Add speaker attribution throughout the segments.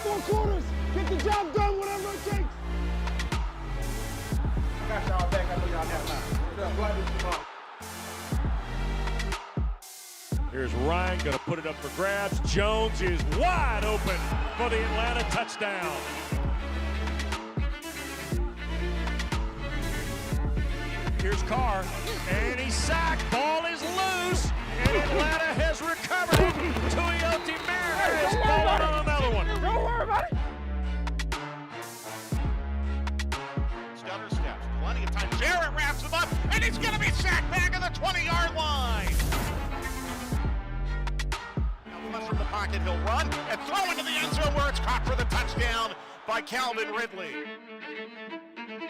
Speaker 1: 4 quarters. Get the job done, whatever it takes.
Speaker 2: I got y'all back. I know y'all got mine.
Speaker 3: Here's Ryan, going to put it up for grabs. Jones is wide open for the Atlanta touchdown. Here's Carr, and he's sacked. Ball is loose, and Atlanta has recovered it. Tuioti Mariner has fallen on another one.
Speaker 1: Don't worry about it.
Speaker 4: Stutter steps, plenty of time. Jarrett wraps him up, and he's going to be sacked back at the 20-yard line. From the pocket, he'll run and throw into the end zone where it's caught for the touchdown by Calvin Ridley.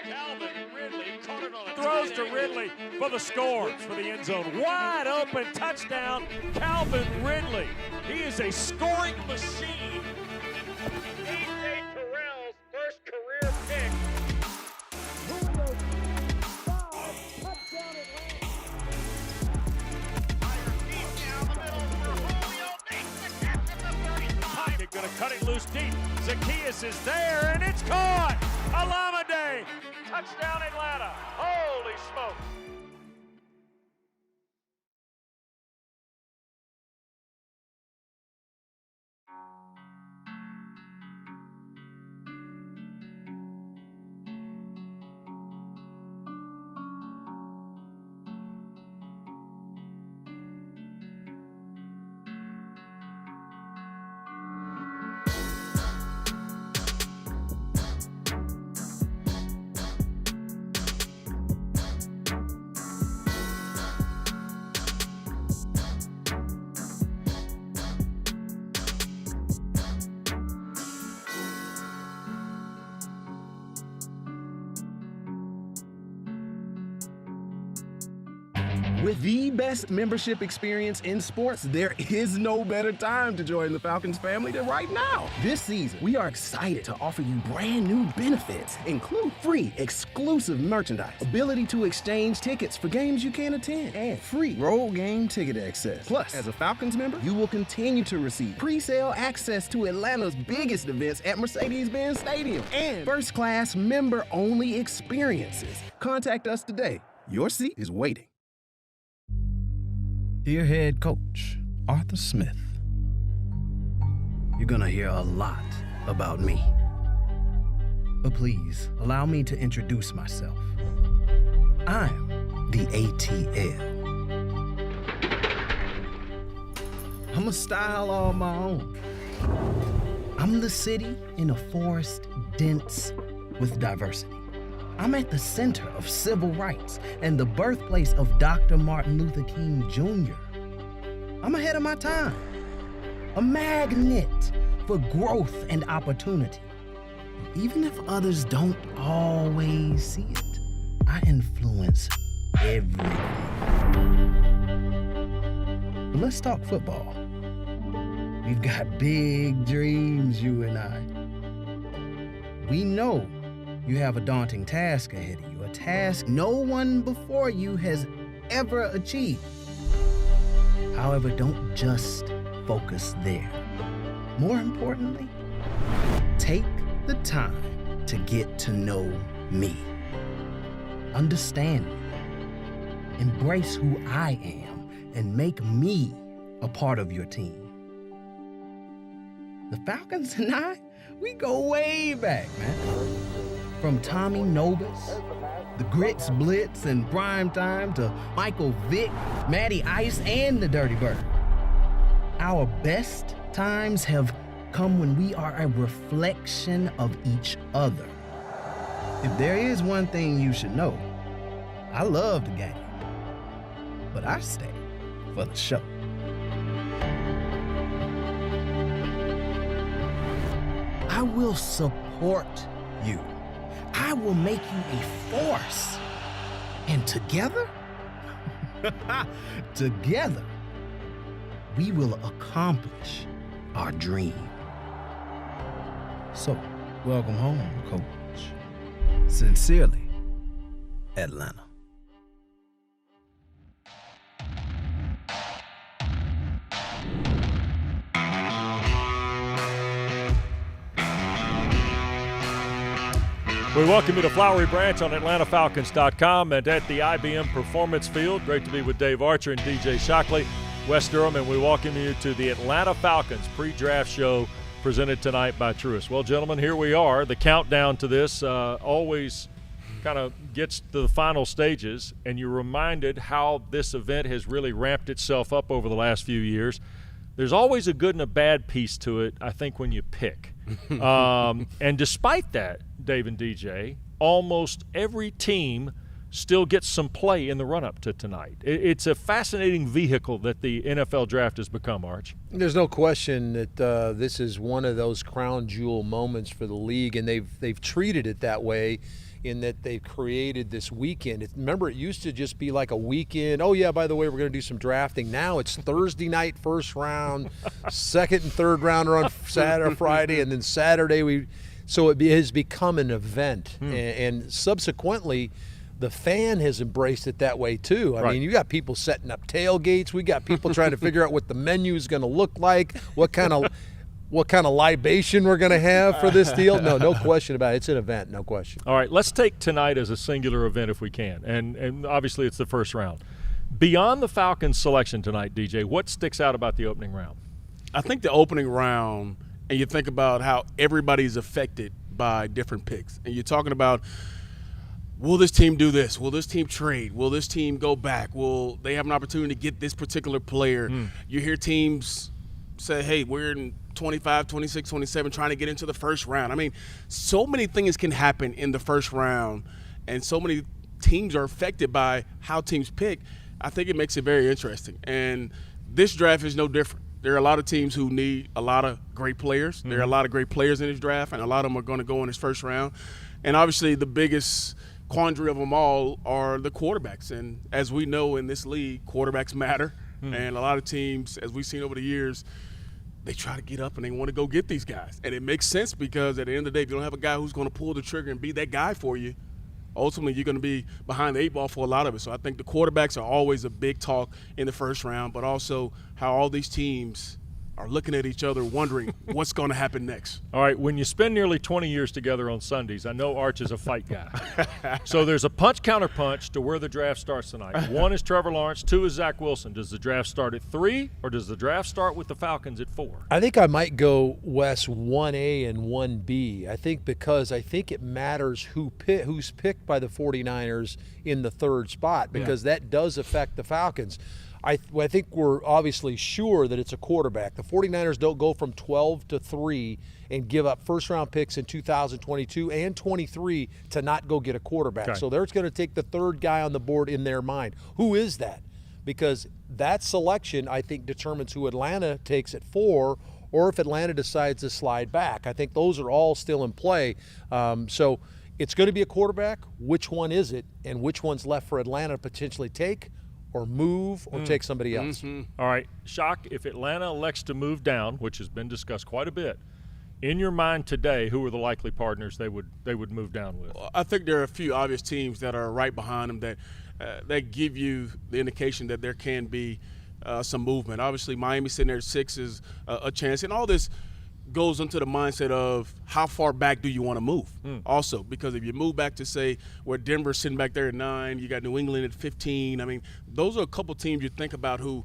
Speaker 3: Calvin Ridley caught it on a throws to Ridley for the score for the end zone. Wide open touchdown, Calvin Ridley. He is a scoring machine. A.J. Terrell's first career pick. Going to cut it loose deep. Zacchaeus is there, and it's caught. Alameda. Touchdown, Atlanta. Holy smokes.
Speaker 5: With the best membership experience in sports, there is no better time to join the Falcons family than right now. This season, we are excited to offer you brand new benefits, include free exclusive merchandise, ability to exchange tickets for games you can't attend, and free road game ticket access. Plus, as a Falcons member, you will continue to receive pre-sale access to Atlanta's biggest events at Mercedes-Benz Stadium and first-class member-only experiences. Contact us today. Your seat is waiting. Dear head coach, Arthur Smith, you're gonna hear a lot about me. But please, allow me to introduce myself. I'm the ATL. I'm a style all my own. I'm the city in a forest dense with diversity. I'm at the center of civil rights and the birthplace of Dr. Martin Luther King Jr. I'm ahead of my time, a magnet for growth and opportunity. Even if others don't always see it, I influence everything. But let's talk football. We've got big dreams, you and I. We know you have a daunting task ahead of you, a task no one before you has ever achieved. However, don't just focus there. More importantly, take the time to get to know me. Understand me. Embrace who I am and make me a part of your team. The Falcons and I, we go way back, man. From Tommy Nobis, the Grits Blitz and Prime Time, to Michael Vick, Matty Ice, and the Dirty Bird. Our best times have come when we are a reflection of each other. If there is one thing you should know, I love the game, but I stay for the show. I will support you. I will make you a force. And together, together, we will accomplish our dream. So, welcome home, Coach. Sincerely, Atlanta.
Speaker 3: We welcome you to Flowery Branch on AtlantaFalcons.com and at the IBM Performance Field. Great to be with Dave Archer and DJ Shockley, Wes Durham, and we welcome you to the Atlanta Falcons pre-draft show presented tonight by Truist. Well, gentlemen, here we are. The countdown to this always kind of gets to the final stages, and you're reminded how this event has really ramped itself up over the last few years. There's always a good and a bad piece to it, I think, when you pick. And despite that, Dave and DJ, almost every team still gets some play in the run-up to tonight. It's a fascinating vehicle that the NFL draft has become, Arch.
Speaker 6: There's no question that this is one of those crown jewel moments for the league, and they've treated it that way in that they've created this weekend. Remember, it used to just be like a weekend. Oh, yeah, by the way, we're going to do some drafting. Now it's Thursday night, first round, second and third rounder on Saturday, Friday, and then Saturday. So it has become an event. And subsequently, the fan has embraced it that way too. I mean, you got people setting up tailgates. We got people trying to figure out what the menu is going to look like, what kind of libation we're going to have for this deal. No question about it. It's an event, no question.
Speaker 3: All right, let's take tonight as a singular event if we can. And obviously it's the first round. Beyond the Falcons selection tonight, DJ, what sticks out about the opening round?
Speaker 2: I think the opening round, and you think about how everybody's affected by different picks. And you're talking about, will this team do this? Will this team trade? Will this team go back? Will they have an opportunity to get this particular player? You hear teams say, hey, we're in 25, 26, 27 trying to get into the first round. I mean, so many things can happen in the first round, and so many teams are affected by how teams pick. I think it makes it very interesting. And this draft is no different. There are a lot of teams who need a lot of great players. There are a lot of great players in this draft, and a lot of them are going to go in this first round. And obviously the biggest quandary of them all are the quarterbacks. And as we know in this league, quarterbacks matter. And a lot of teams, as we've seen over the years, they try to get up and they want to go get these guys. And it makes sense because at the end of the day, if you don't have a guy who's going to pull the trigger and be that guy for you, ultimately you're going to be behind the eight ball for a lot of it. So I think the quarterbacks are always a big talk in the first round, but also how all these teams are looking at each other wondering what's going to happen next.
Speaker 3: All right, when you spend nearly 20 years together on Sundays, I know Arch is a fight guy. So there's a punch-counter-punch to where the draft starts tonight. 1 is Trevor Lawrence, 2 is Zach Wilson. Does the draft start at 3, or does the draft start with the Falcons at 4?
Speaker 6: I think I might go, Wes, 1A and 1B. I think because I think it matters who's picked by the 49ers in the third spot, because that does affect the Falcons. I think we're obviously sure that it's a quarterback. The 49ers don't go from 12 to 3 and give up first-round picks in 2022 and 23 to not go get a quarterback.
Speaker 3: Okay.
Speaker 6: So they're going to take the third guy on the board in their mind. Who is that? Because that selection, I think, determines who Atlanta takes at 4, or if Atlanta decides to slide back. I think those are all still in play. So it's going to be a quarterback. Which one is it? And which one's left for Atlanta to potentially take, or move, or take somebody else?
Speaker 3: All right, Shock, if Atlanta elects to move down, which has been discussed quite a bit, in your mind today, who are the likely partners they would move down with?
Speaker 2: I think there are a few obvious teams that are right behind them that give you the indication that there can be some movement. Obviously, Miami sitting there at 6 is a chance, and all this goes into the mindset of how far back do you want to move also, because if you move back to, say, where Denver's sitting back there at 9, you got New England at 15. I mean, those are a couple teams you think about who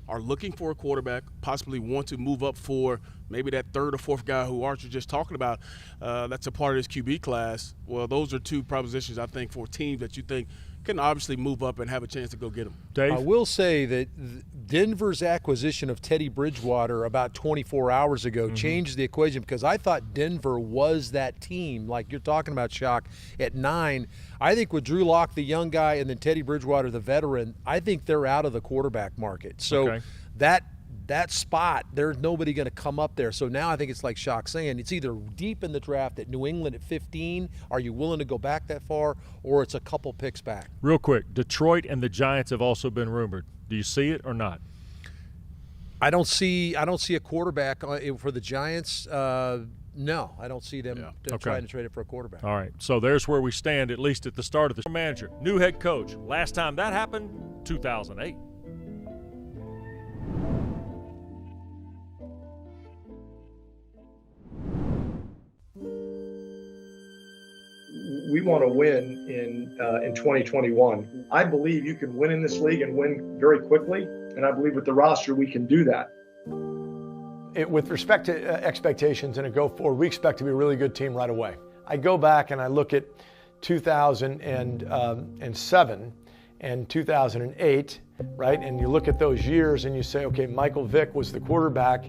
Speaker 2: are looking for a quarterback, possibly want to move up for maybe that third or fourth guy who Archer just talking about, that's a part of this QB class. Well, those are two propositions, I think, for teams that you think can obviously move up and have a chance to go get them.
Speaker 3: Dave?
Speaker 6: I will say that Denver's acquisition of Teddy Bridgewater about 24 hours ago changed the equation, because I thought Denver was that team, like you're talking about, Shock, at 9. I think with Drew Lock, the young guy, and then Teddy Bridgewater, the veteran, I think they're out of the quarterback market. So that spot, there's nobody going to come up there. So now I think it's like Shock saying, it's either deep in the draft at New England at 15, are you willing to go back that far, or it's a couple picks back.
Speaker 3: Real quick, Detroit and the Giants have also been rumored. Do you see it or not?
Speaker 6: I don't see a quarterback for the Giants. No, I don't see them trying to trade it for a quarterback.
Speaker 3: All right, so there's where we stand, at least at the start of the manager. New head coach. Last time that happened, 2008.
Speaker 7: we want to win in 2021. I believe you can win in this league and win very quickly, and I believe with the roster we can do that.
Speaker 8: With respect to expectations and a go forward, we expect to be a really good team right away. I go back and I look at 2007 and 2008, right? And you look at those years and you say, okay, Michael Vick was the quarterback,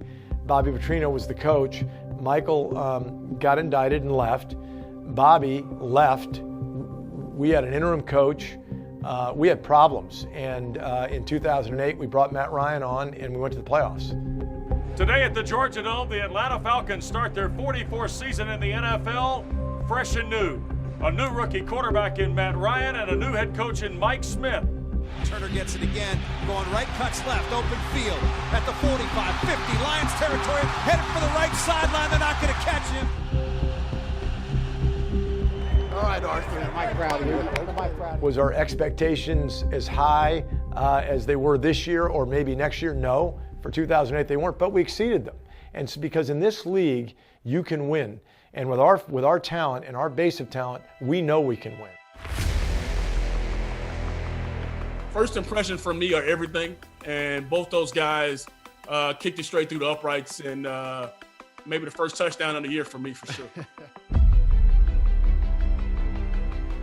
Speaker 8: Bobby Petrino was the coach. Michael got indicted and left. Bobby left. We had an interim coach. We had problems. And in 2008, we brought Matt Ryan on and we went to the playoffs.
Speaker 3: Today at the Georgia Dome, the Atlanta Falcons start their 44th season in the NFL, fresh and new. A new rookie quarterback in Matt Ryan and a new head coach in Mike Smith.
Speaker 9: Turner gets it again, going right, cuts left, open field at the 45, 50, Lions territory, headed for the right sideline. They're not going to catch him.
Speaker 1: All right, Arthur. Mike Crowder here.
Speaker 8: Was our expectations as high as they were this year or maybe next year? No. For 2008, they weren't, but we exceeded them. And it's because in this league, you can win. And with our talent and our base of talent, we know we can win.
Speaker 2: First impression from me are everything, and both those guys kicked it straight through the uprights, and maybe the first touchdown of the year for me, for sure.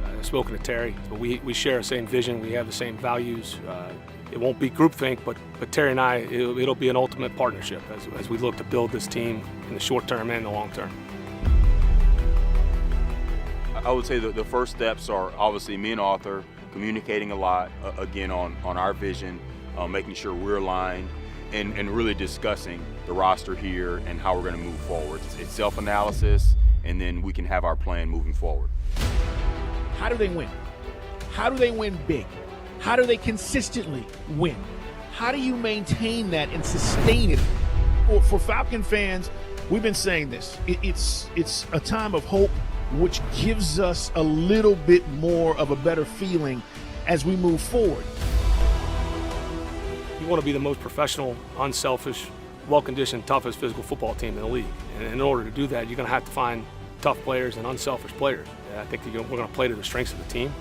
Speaker 10: I've spoken to Terry, but we share the same vision. We have the same values. It won't be groupthink, but Terry and I, it'll be an ultimate partnership as we look to build this team in the short term and the long term.
Speaker 11: I would say that the first steps are obviously me and Arthur communicating a lot, again, on our vision, making sure we're aligned, and really discussing the roster here and how we're going to move forward. It's self-analysis, and then we can have our plan moving forward.
Speaker 12: How do they win? How do they win big? How do they consistently win? How do you maintain that and sustain it? For Falcon fans, we've been saying this. It's a time of hope, which gives us a little bit more of a better feeling as we move forward.
Speaker 10: You want to be the most professional, unselfish, well-conditioned, toughest physical football team in the league. And in order to do that, you're going to have to find tough players and unselfish players. And I think that we're going to play to the strengths of the team,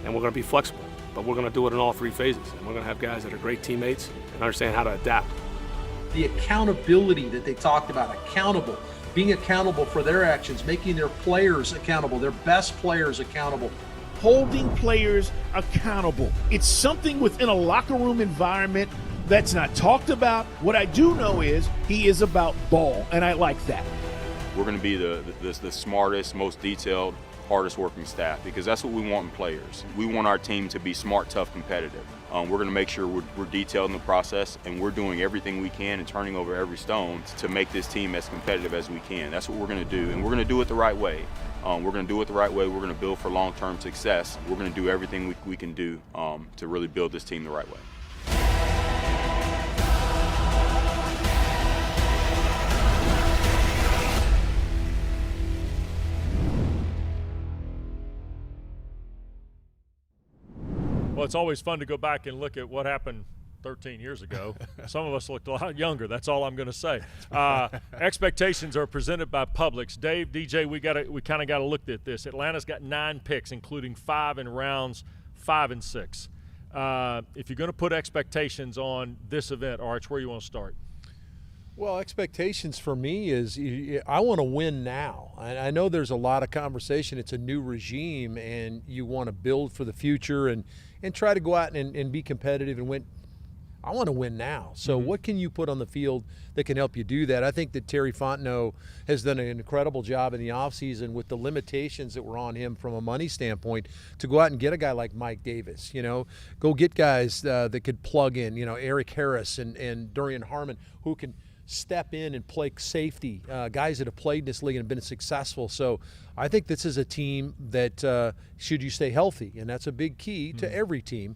Speaker 10: and we're going to be flexible. But we're going to do it in all three phases. And we're going to have guys that are great teammates and understand how to adapt.
Speaker 13: The accountability that they talked about, being accountable for their actions, making their players accountable, their best players accountable.
Speaker 12: Holding players accountable. It's something within a locker room environment that's not talked about. What I do know is he is about ball, and I like that.
Speaker 11: We're going to be the smartest, most detailed, hardest working staff, because that's what we want in players. We want our team to be smart, tough, competitive. We're going to make sure we're detailed in the process, and we're doing everything we can and turning over every stone to make this team as competitive as we can. That's what we're going to do, and we're going to do it the right way. We're going to do it the right way. We're going to build for long-term success. We're going to do everything we can do to really build this team the right way.
Speaker 3: Well, it's always fun to go back and look at what happened 13 years ago. Some of us looked a lot younger. That's all I'm going to say. Expectations are presented by Publix. Dave, DJ, we kind of got to look at this. Atlanta's got 9 picks, including 5 in rounds 5 and 6. If you're going to put expectations on this event, Arch, where you want to start?
Speaker 6: Well, expectations for me is I want to win now. I know there's a lot of conversation. It's a new regime, and you want to build for the future and try to go out and be competitive and win. I want to win now. So what can you put on the field that can help you do that? I think that Terry Fontenot has done an incredible job in the offseason with the limitations that were on him from a money standpoint to go out and get a guy like Mike Davis, go get guys that could plug in, Eric Harris and Durian Harmon, who can step in and play safety, guys that have played in this league and been successful. So I think this is a team that should you stay healthy, and that's a big key to every team.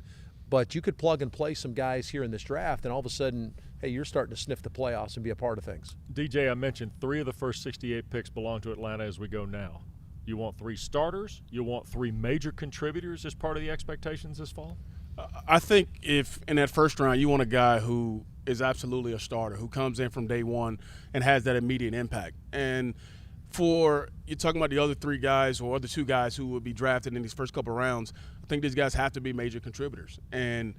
Speaker 6: But you could plug and play some guys here in this draft, and all of a sudden, hey, you're starting to sniff the playoffs and be a part of things.
Speaker 3: DJ, I mentioned 3 of the first 68 picks belong to Atlanta as we go now. You want 3 starters? You want 3 major contributors as part of the expectations this fall?
Speaker 2: I think if in that first round you want a guy who is absolutely a starter, who comes in from day one and has that immediate impact. And you're talking about the other 3 guys or other 2 guys who will be drafted in these first couple rounds, I think these guys have to be major contributors. And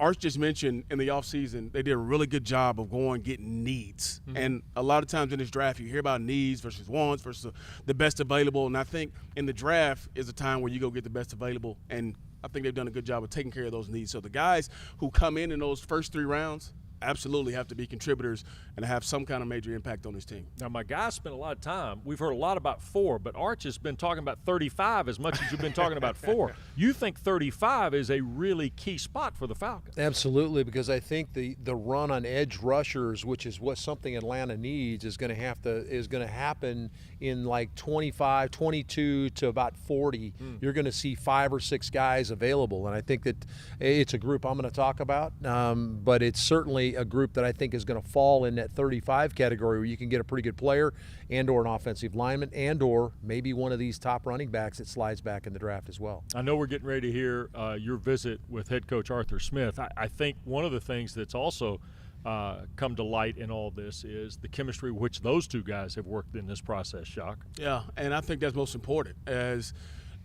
Speaker 2: Arch just mentioned in the offseason they did a really good job of getting needs. Mm-hmm. And a lot of times in this draft you hear about needs versus wants versus the best available. And I think in the draft is a time where you go get the best available. And I think they've done a good job of taking care of those needs. So the guys who come in those first 3 rounds absolutely have to be contributors and have some kind of major impact on this team.
Speaker 3: Now, my guys spent a lot of time. We've heard a lot about 4, but Arch has been talking about 35 as much as you've been talking about 4. You think 35 is a really key spot for the Falcons?
Speaker 6: Absolutely, because I think the run on edge rushers, which is what something Atlanta needs, is going to happen in like 25, 22 to about 40. You're going to see 5 or 6 guys available, and I think that it's a group I'm going to talk about, but it's certainly a group that I think is going to fall in that 35 category where you can get a pretty good player and or an offensive lineman and or maybe one of these top running backs that slides back in the draft as well.
Speaker 3: I know we're getting ready to hear your visit with head coach Arthur Smith. I think one of the things that's also come to light in all this is the chemistry which those 2 guys have worked in this process, Shock.
Speaker 2: Yeah, and I think that's most important. As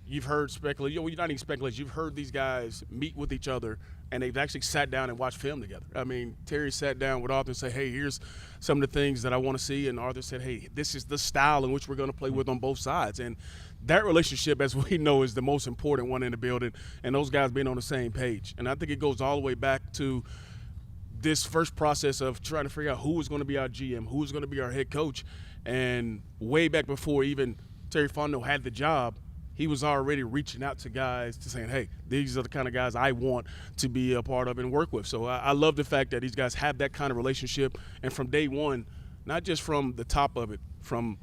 Speaker 2: you've heard speculation, you're not even speculation, you've heard these guys meet with each other and they've actually sat down and watched film together. I mean, Terry sat down with Arthur and said, hey, here's some of the things that I want to see. And Arthur said, hey, this is the style in which we're going to play with on both sides. And that relationship, as we know, is the most important one in the building, and those guys being on the same page. And I think it goes all the way back to this first process of trying to figure out who was going to be our GM, who was going to be our head coach. And way back before even Terry Fontenot had the job, he was already reaching out to guys to saying, hey, these are the kind of guys I want to be a part of and work with. So I love the fact that these guys have that kind of relationship. And from day one, not just from the top of it, from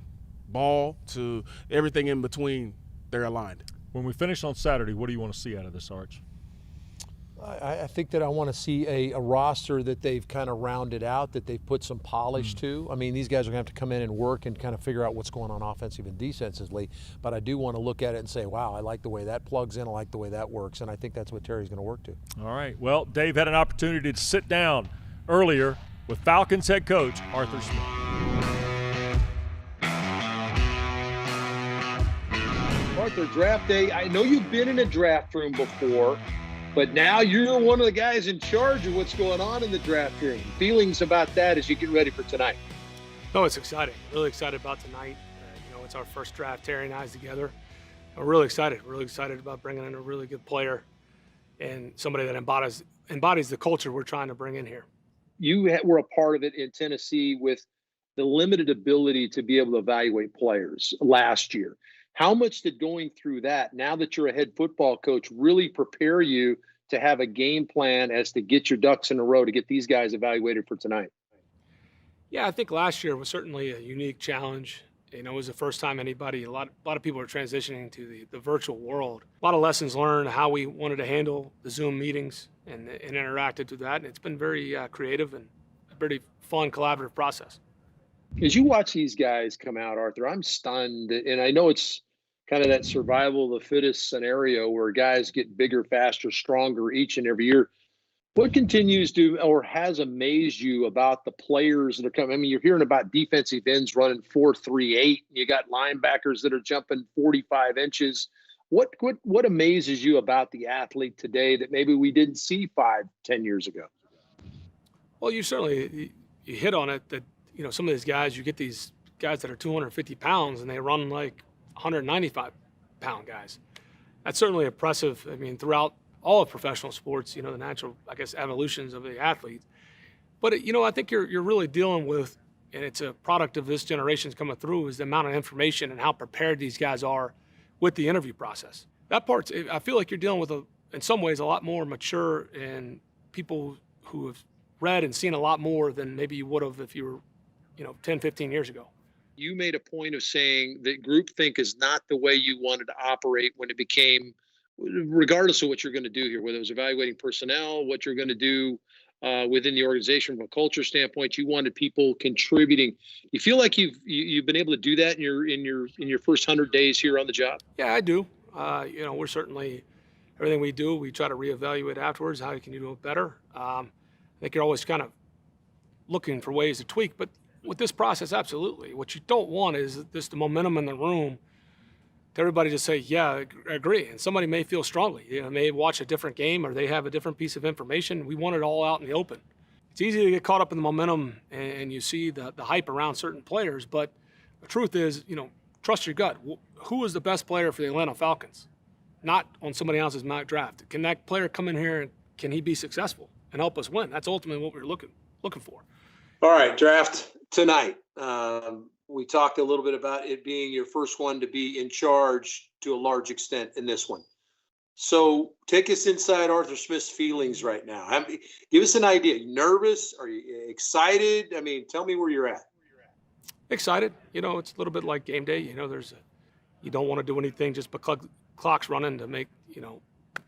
Speaker 2: ball to everything in between, they're aligned.
Speaker 3: When we finish on Saturday, what do you want to see out of this, Arch?
Speaker 6: I think that I want to see a roster that they've kind of rounded out, that they've put some polish to. I mean, these guys are going to have to come in and work and kind of figure out what's going on offensive and defensively. But I do want to look at it and say, wow, I like the way that plugs in. I like the way that works. And I think that's what Terry's going to work to.
Speaker 3: All right. Well, Dave had an opportunity to sit down earlier with Falcons head coach Arthur Smith.
Speaker 14: Arthur, draft day. I know you've been in a draft room before, but now you're one of the guys in charge of what's going on in the draft room. Feelings about that as you get ready for tonight?
Speaker 10: No, it's exciting. Really excited about tonight. It's our first draft, Terry and I together. I'm really excited. Really excited about bringing in a really good player and somebody that embodies the culture we're trying to bring in here.
Speaker 14: You were a part of it in Tennessee with the limited ability to be able to evaluate players last year. How much did going through that, now that you're a head football coach, really prepare you to have a game plan as to get your ducks in a row to get these guys evaluated for tonight?
Speaker 10: Yeah, I think last year was certainly a unique challenge. It was the first time a lot of people are transitioning to the virtual world. A lot of lessons learned, how we wanted to handle the Zoom meetings and interacted with that. And it's been very creative and a pretty fun, collaborative process.
Speaker 14: As you watch these guys come out, Arthur, I'm stunned. And I know it's kind of that survival of the fittest scenario where guys get bigger, faster, stronger each and every year. What continues to or has amazed you about the players that are coming? I mean, you're hearing about defensive ends running 4.38. You got linebackers that are jumping 45 inches. What amazes you about the athlete today that maybe we didn't see 5-10 years ago?
Speaker 10: Well, you certainly you hit on it that, some of these guys, you get these guys that are 250 pounds and they run like 195-pound guys. That's certainly impressive. I mean, throughout all of professional sports, the natural, evolutions of the athletes. But, I think you're really dealing with, and it's a product of this generation's coming through, is the amount of information and how prepared these guys are with the interview process. That part's, I feel like you're dealing with, in some ways, a lot more mature and people who have read and seen a lot more than maybe you would have if you were, 10, 15 years ago.
Speaker 14: You made a point of saying that groupthink is not the way you wanted to operate when it became, regardless of what you're going to do here, whether it was evaluating personnel, what you're going to do within the organization from a culture standpoint, you wanted people contributing. You feel like you've been able to do that in your first 100 days here on the job?
Speaker 10: Yeah, I do. We're certainly, everything we do, we try to reevaluate afterwards. How can you do it better? I think you're always kind of looking for ways to tweak, but With this process, absolutely. What you don't want is just the momentum in the room to everybody just say, yeah, I agree. And somebody may feel strongly. You know, may watch a different game or they have a different piece of information. We want it all out in the open. It's easy to get caught up in the momentum and you see the hype around certain players, but the truth is, trust your gut. Who is the best player for the Atlanta Falcons? Not on somebody else's mock draft. Can that player come in here and can he be successful and help us win? That's ultimately what we're looking for.
Speaker 6: All right, draft tonight. We talked a little bit about it being your first one to be in charge to a large extent in this one. So take us inside Arthur Smith's feelings right now. Give us an idea. Are you nervous? Are you excited? I mean, tell me where you're at.
Speaker 10: Excited. It's a little bit like game day. You don't want to do anything just because clock's running to make,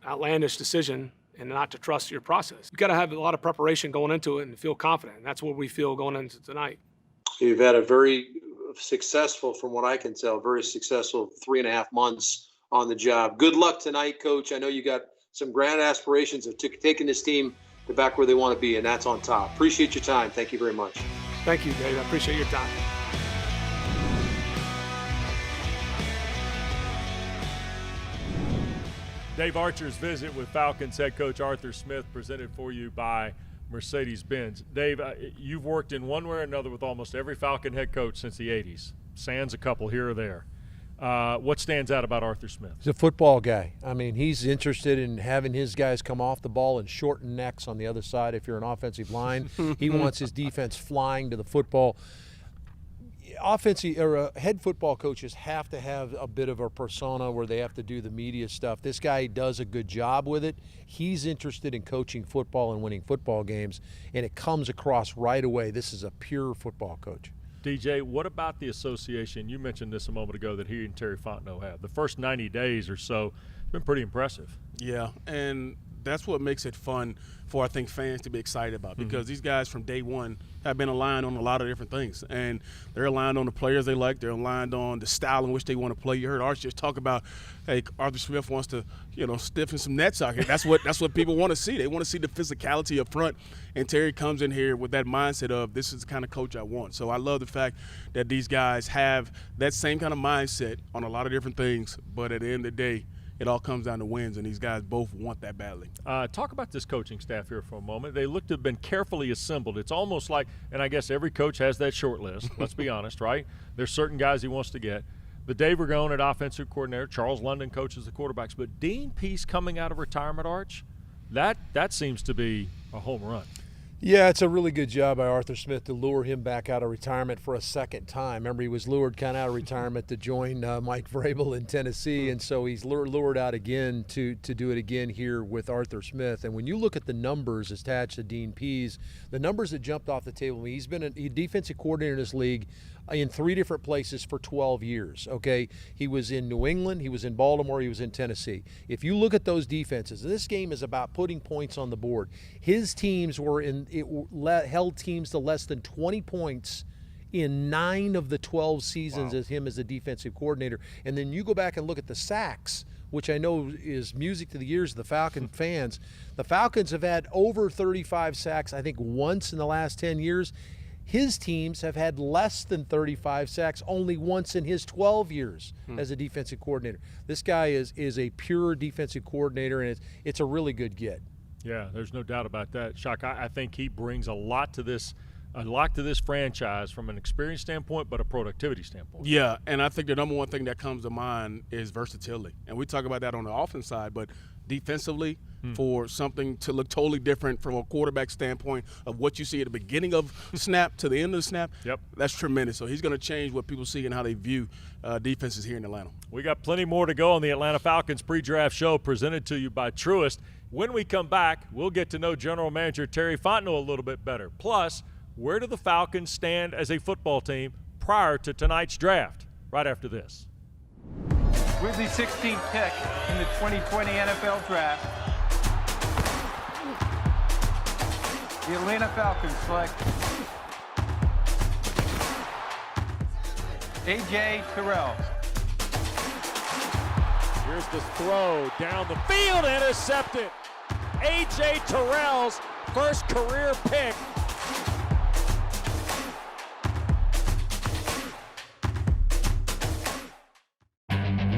Speaker 10: outlandish decision and not to trust your process. You've got to have a lot of preparation going into it and feel confident. And that's what we feel going into tonight.
Speaker 6: You've had a very successful, from what I can tell, very successful 3.5 months on the job. Good luck tonight, Coach. I know you got some grand aspirations of taking this team to back where they want to be, and that's on top. Appreciate your time. Thank you very much.
Speaker 10: Thank you, Dave. I appreciate your time.
Speaker 3: Dave Archer's visit with Falcons head coach Arthur Smith, presented for you by Mercedes-Benz. Dave, you've worked in one way or another with almost every Falcon head coach since the 80s. Sans a couple here or there. What stands out about Arthur Smith?
Speaker 6: He's a football guy. I mean, he's interested in having his guys come off the ball and shorten necks on the other side if you're an offensive line. He wants his defense flying to the football. Head football coaches have to have a bit of a persona where they have to do the media stuff. This guy does a good job with it. He's interested in coaching football and winning football games, and it comes across right away. This is a pure football coach.
Speaker 3: DJ, what about the association? You mentioned this a moment ago that he and Terry Fontenot have. The first 90 days or so, it's been pretty impressive.
Speaker 2: Yeah, and that's what makes it fun for, I think, fans to be excited about, because these guys from day one have been aligned on a lot of different things. And they're aligned on the players they like. They're aligned on the style in which they want to play. You heard Arch just talk about, hey, Arthur Smith wants to, stiffen some nets out here. That's what people want to see. They want to see the physicality up front. And Terry comes in here with that mindset of, this is the kind of coach I want. So I love the fact that these guys have that same kind of mindset on a lot of different things. But at the end of the day, it all comes down to wins, and these guys both want that badly.
Speaker 3: Talk about this coaching staff here for a moment. They look to have been carefully assembled. It's almost like, and I guess every coach has that short list, let's be honest, right? There's certain guys he wants to get. But Dave Ragone at offensive coordinator, Charles London coaches the quarterbacks. But Dean Pease coming out of retirement, Arch, that seems to be a home run.
Speaker 6: Yeah, it's a really good job by Arthur Smith to lure him back out of retirement for a second time. Remember, he was lured kind of out of retirement to join Mike Vrabel in Tennessee, and so he's lured out again to do it again here with Arthur Smith. And when you look at the numbers attached to Dean Pease, the numbers that jumped off the table, he's been a defensive coordinator in this league in 3 different places for 12 years, okay? He was in New England, he was in Baltimore, he was in Tennessee. If you look at those defenses, this game is about putting points on the board. His teams held teams to less than 20 points in 9 of the 12 seasons as him as a defensive coordinator. And then you go back and look at the sacks, which I know is music to the ears of the Falcon fans. The Falcons have had over 35 sacks, I think, once in the last 10 years. His teams have had less than 35 sacks only once in his 12 years as a defensive coordinator. This guy is a pure defensive coordinator, and it's a really good get.
Speaker 3: Yeah, there's no doubt about that. Shock, I think he brings a lot to this franchise from an experience standpoint, but a productivity standpoint.
Speaker 2: Yeah, and I think the number one thing that comes to mind is versatility. And we talk about that on the offense side, but defensively, for something to look totally different from a quarterback standpoint of what you see at the beginning of snap to the end of the snap, that's tremendous. So he's going to change what people see and how they view defenses here in Atlanta.
Speaker 3: We got plenty more to go on the Atlanta Falcons pre-draft show presented to you by Truist. When we come back, we'll get to know General Manager Terry Fontenot a little bit better. Plus, where do the Falcons stand as a football team prior to tonight's draft? Right after this.
Speaker 15: With the 16th pick in the 2020 NFL Draft, the Atlanta Falcons select A.J. Terrell.
Speaker 3: Here's the throw down the field, intercepted. A.J. Terrell's first career pick.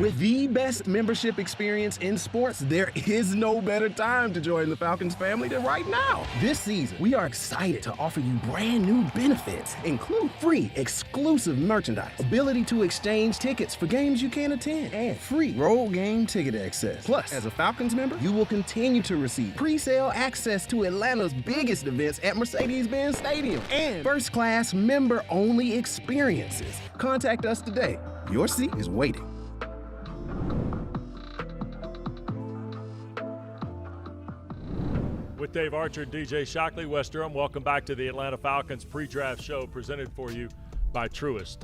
Speaker 5: With the best membership experience in sports, there is no better time to join the Falcons family than right now. This season, we are excited to offer you brand new benefits, include free exclusive merchandise, ability to exchange tickets for games you can't attend, and free road game ticket access. Plus, as a Falcons member, you will continue to receive pre-sale access to Atlanta's biggest events at Mercedes-Benz Stadium and first-class member-only experiences. Contact us today. Your seat is waiting.
Speaker 3: With Dave Archer and DJ Shockley, Wes Durham, welcome back to the Atlanta Falcons pre-draft show presented for you by Truist.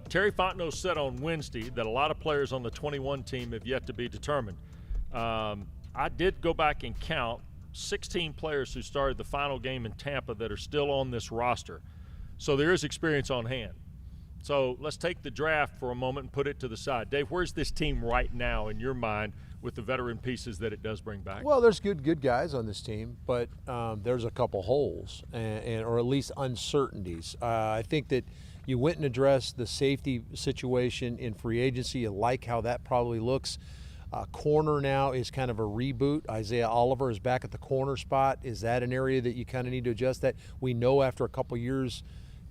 Speaker 3: Terry Fontenot said on Wednesday that a lot of players on the 21 team have yet to be determined. I did go back and count 16 players who started the final game in Tampa that are still on this roster. So there is experience on hand. So let's take the draft for a moment and put it to the side. Dave, where's this team right now in your mind with the veteran pieces that it does bring back?
Speaker 6: Well, there's good guys on this team, but there's a couple holes or at least uncertainties. I think that you went and addressed the safety situation in free agency. You like how that probably looks. Corner now is kind of a reboot. Isaiah Oliver is back at the corner spot. Is that an area that you kind of need to adjust that? We know after a couple years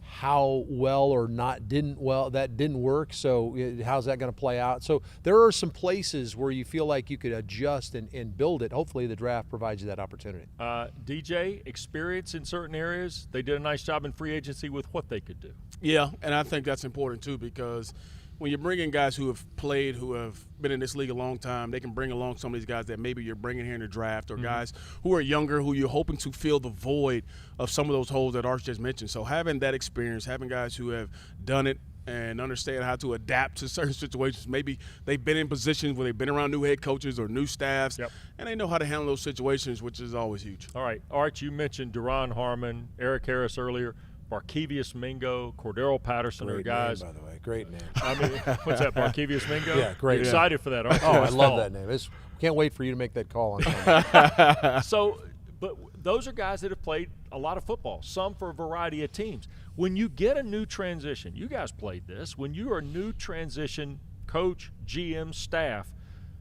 Speaker 6: how well or not didn't work. So how's that going to play out? So there are some places where you feel like you could adjust and build it. Hopefully the draft provides you that opportunity.
Speaker 3: DJ, experience in certain areas. They did a nice job in free agency with what they could do.
Speaker 2: Yeah, and I think that's important too, because when you bring in guys who have played, who have been in this league a long time, they can bring along some of these guys that maybe you're bringing here in the draft, or guys who are younger, who you're hoping to fill the void of some of those holes that Arch just mentioned. So having that experience, having guys who have done it and understand how to adapt to certain situations. Maybe they've been in positions where they've been around new head coaches or new staffs, and they know how to handle those situations, which is always huge.
Speaker 3: All right, Arch, you mentioned Duron Harmon, Eric Harris earlier. Barkevious Mingo, Cordero Patterson are guys.
Speaker 6: Name, by the way, great name.
Speaker 3: I mean, what's that, Barkevious Mingo?
Speaker 6: Yeah, great.
Speaker 3: Excited for that, aren't you?
Speaker 6: Oh, I love that name. Can't wait for you to make that call on Sunday.
Speaker 3: So, but those are guys that have played a lot of football, some for a variety of teams. When you get a new transition, you guys played this, when you are a new transition coach, GM, staff,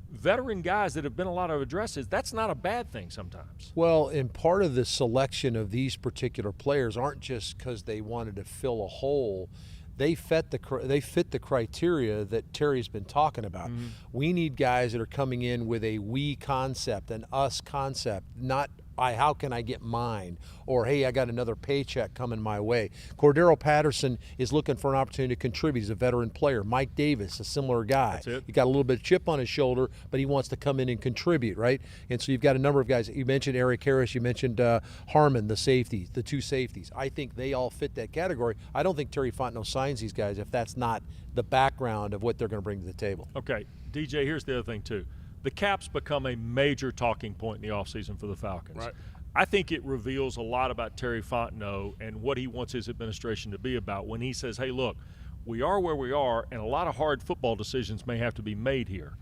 Speaker 3: veteran guys that have been a lot of addresses, that's not a bad thing sometimes.
Speaker 6: Well, and part of the selection of these particular players aren't just because they wanted to fill a hole. They fit the criteria that Terry's been talking about. We need guys that are coming in with a we concept, an us concept, not how can I get mine? Or, hey, I got another paycheck coming my way. Cordero Patterson is looking for an opportunity to contribute. He's a veteran player. Mike Davis, a similar guy.
Speaker 3: That's it.
Speaker 6: He got a little bit of chip on his shoulder, but he wants to come in and contribute, right? And so you've got a number of guys. You mentioned Eric Harris. You mentioned Harmon, the safety, the two safeties. I think they all fit that category. I don't think Terry Fontenot signs these guys if that's not the background of what they're going to bring to the table.
Speaker 3: Okay, DJ, here's the other thing, too. The cap's become a major talking point in the offseason for the Falcons.
Speaker 2: Right.
Speaker 3: I think it reveals a lot about Terry Fontenot and what he wants his administration to be about when he says, hey, look, we are where we are, and a lot of hard football decisions may have to be made here.